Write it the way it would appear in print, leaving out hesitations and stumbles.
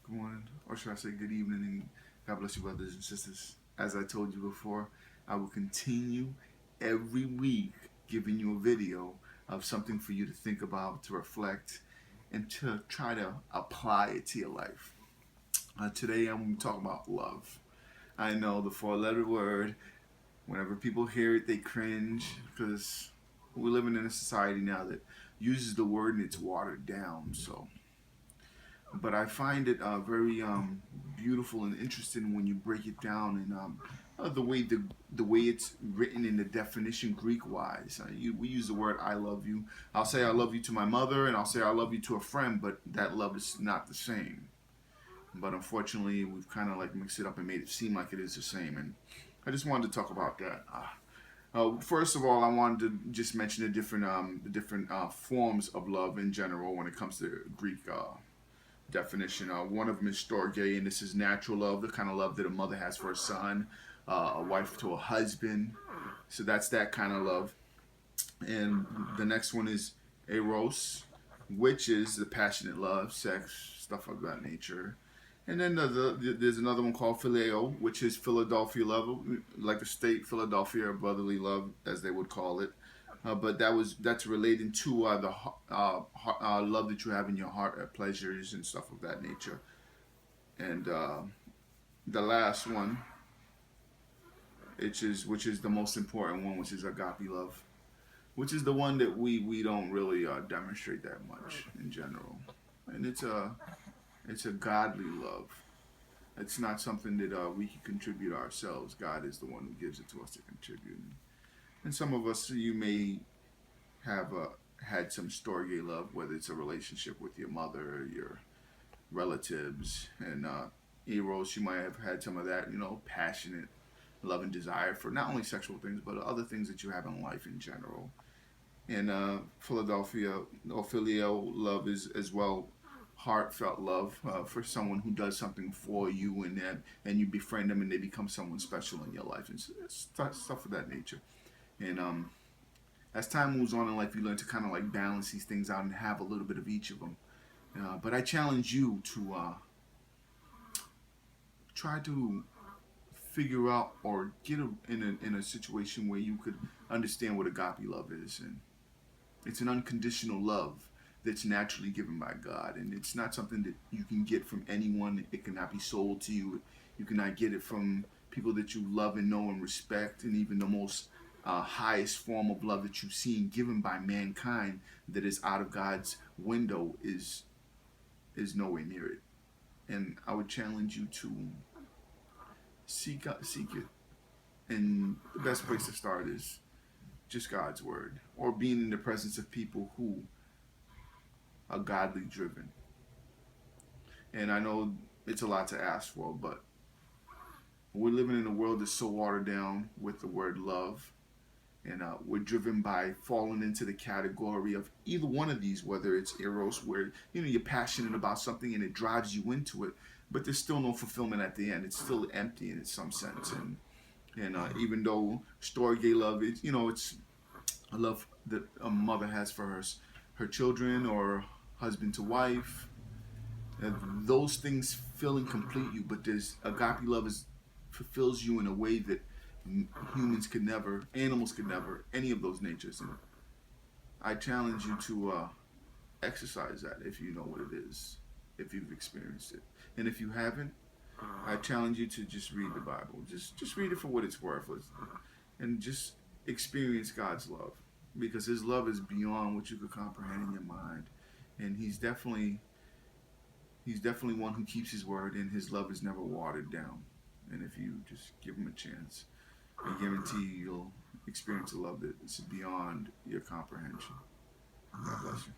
good morning, or should I say good evening, and God bless you, brothers and sisters. As I told you before, I will continue every week giving you a video of something for you to think about, to reflect, and to try to apply it to your life. Today I'm going to talk about love. I know the four-letter word, whenever people hear it, they cringe because we're living in a society now that uses the word and it's watered down. But I find it very beautiful and interesting when you break it down and the way it's written in the definition Greek wise. We use the word "I love you." I'll say "I love you" to my mother, and I'll say "I love you" to a friend, but that love is not the same. But unfortunately, we've kind of like mixed it up and made it seem like it is the same. And I just wanted to talk about that. First of all, I wanted to just mention the different forms of love in general when it comes to Greek definition. One of them is storge, and this is natural love, the kind of love that a mother has for a son, a wife to a husband. So that's that kind of love. And the next one is eros, which is the passionate love, sex, stuff of that nature. And then there's another one called phileo, which is Philadelphia love, like the state Philadelphia, or brotherly love, as they would call it. But that's relating to the love that you have in your heart, pleasures and stuff of that nature. And the last one, which is the most important one, which is agape love, which is the one that we don't really demonstrate that much in general. And it's a godly love. It's not something that we can contribute ourselves. God is the one who gives it to us to contribute. And some of us, you may have had some storge love, whether it's a relationship with your mother or your relatives. And eros, you might have had some of that, passionate love and desire for not only sexual things, but other things that you have in life in general. And Philadelphia or filial love is as well heartfelt love for someone who does something for you, and you befriend them and they become someone special in your life, and stuff of that nature. And as time moves on in life, you learn to kind of like balance these things out and have a little bit of each of them. But I challenge you to try to figure out or get in a situation where you could understand what agape love is. And it's an unconditional love that's naturally given by God, and it's not something that you can get from anyone. It cannot be sold to you. You cannot get it from people that you love and know and respect, and even the most highest form of love that you've seen given by mankind that is out of God's window is nowhere near it. And I would challenge you to seek it. And the best place to start is just God's word, or being in the presence of people who are godly driven. And I know it's a lot to ask for, but we're living in a world that's so watered down with the word love, and we're driven by falling into the category of either one of these, whether it's eros, where you're passionate about something and it drives you into it, but there's still no fulfillment at the end. It's still empty in some sense. And even though storge love is, it's a love that a mother has for her children, or husband to wife. Those things fill and complete you, but there's agape love fulfills you in a way that humans could never, animals could never, any of those natures. And I challenge you to exercise that if you know what it is, if you've experienced it, and if you haven't, I challenge you to just read the Bible. Just read it for what it's worth, and just experience God's love, because His love is beyond what you could comprehend in your mind, and He's definitely one who keeps His word, and His love is never watered down. And if you just give Him a chance, I guarantee you'll experience a love that is beyond your comprehension. God bless you.